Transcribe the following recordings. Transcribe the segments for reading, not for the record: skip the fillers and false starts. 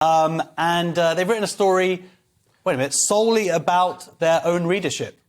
And they've written a story, wait a minute, solely about their own readership.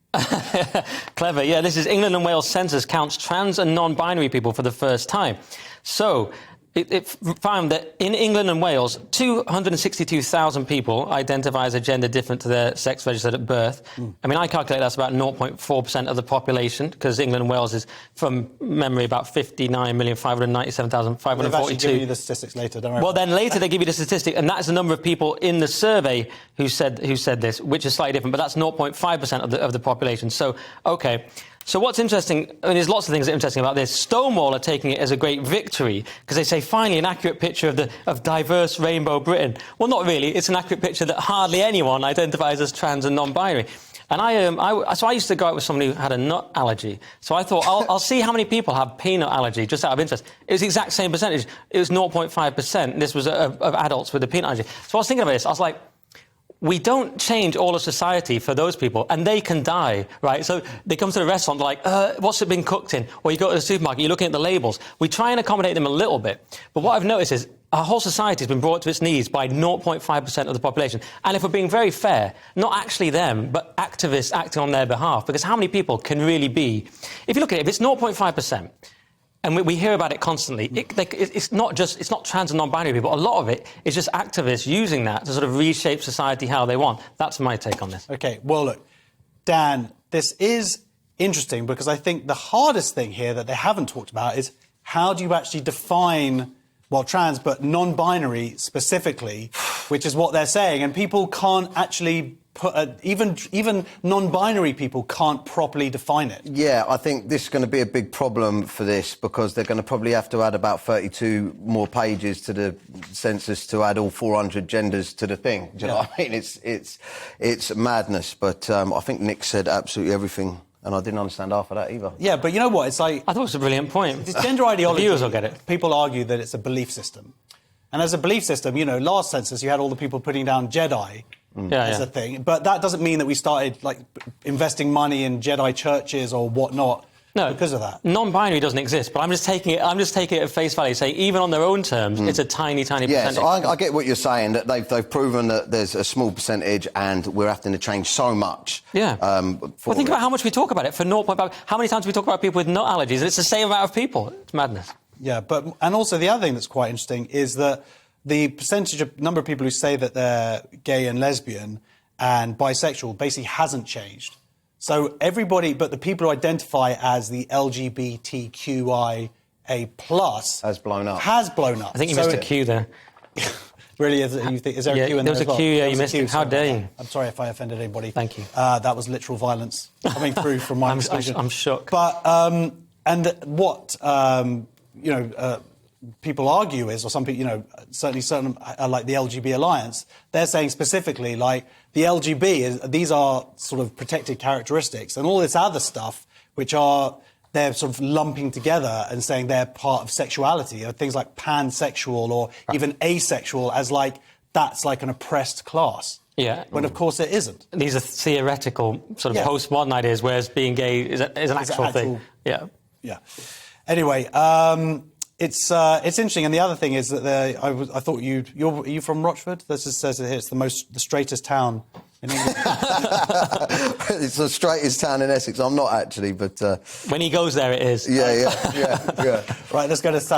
Clever, yeah. This is England and Wales census counts trans and non-binary people for the first time. So it found that in England and Wales, 262,000 people identify as a gender different to their sex registered at birth. I mean, I calculate that's about 0.4% of the population, because England and Wales is, from memory, about 59,597,542. They've actually given you the statistics later, don't worry. Well, then later they give you the statistic, and that's the number of people in the survey who said this, which is slightly different, but that's 0.5% of the population. So, OK. So what's interesting, I mean, there's lots of things that are interesting about this. Stonewall are taking it as a great victory, because they say, finally, an accurate picture of diverse rainbow Britain. Well, not really. It's an accurate picture that hardly anyone identifies as trans and non-binary. And I used to go out with somebody who had a nut allergy. So I thought, I'll see how many people have peanut allergy, just out of interest. It was the exact same percentage. It was 0.5%. This was of adults with a peanut allergy. So I was thinking about this. I was like, we don't change all of society for those people, and they can die, right? So they come to the restaurant, they're like, what's it been cooked in? Or you go to the supermarket, you're looking at the labels. We try and accommodate them a little bit. But what I've noticed is our whole society has been brought to its knees by 0.5% of the population. And if we're being very fair, not actually them, but activists acting on their behalf, because how many people can really be? If you look at it, if it's 0.5%, and we hear about it constantly. It's not trans and non-binary people. A lot of it is just activists using that to sort of reshape society how they want. That's my take on this. OK, well, look, Dan, this is interesting, because I think the hardest thing here that they haven't talked about is how do you actually define, well, trans, but non-binary specifically, which is what they're saying. And people can't actually even non-binary people can't properly define it. Yeah, I think this is going to be a big problem for this, because they're going to probably have to add about 32 more pages to the census to add all 400 genders to the thing. Do you know what I mean? It's madness. But I think Nick said absolutely everything, and I didn't understand half of that either. Yeah, but you know what? It's like, I thought it was a brilliant point. This gender ideology. Viewers will get it. People argue that it's a belief system, and as a belief system, you know, last census you had all the people putting down Jedi. As a thing, but that doesn't mean that we started like investing money in Jedi churches or whatnot. No, because of that. Non-binary doesn't exist, but I'm just taking it at face value, saying even on their own terms, it's a tiny percentage. Yes, I get what you're saying, that they've proven that there's a small percentage and we're having to change so much. Yeah. Well, think about how much we talk about it for 0.5. How many times we talk about people with nut allergies, and it's the same amount of people. It's madness. Yeah, and also the other thing that's quite interesting is that the number of people who say that they're gay and lesbian and bisexual basically hasn't changed. So everybody, but the people who identify as the LGBTQIA+ has blown up. I think you missed a Q there. Really? Is there a Q in there? There was a Q, yeah, you missed it. How dare you? I'm sorry if I offended anybody. Thank you. That was literal violence coming through from my exclusion. I'm shook. But, and what, people argue is, or some people, you know, certainly certain, like the LGB Alliance, they're saying specifically, like, the these are sort of protected characteristics, and all this other stuff, which they're sort of lumping together and saying they're part of sexuality, or things like pansexual or even asexual, as like, that's like an oppressed class. Yeah. When, of course, it isn't. These are theoretical, sort of postmodern ideas, whereas being gay is an actual thing. Yeah. Yeah. Anyway, it's interesting, and the other thing is that I thought are you from Rochford? This just says it here. It's the straightest town in England. It's the straightest town in Essex. I'm not actually, but when he goes there, it is. Yeah. Right, let's go to Saturday.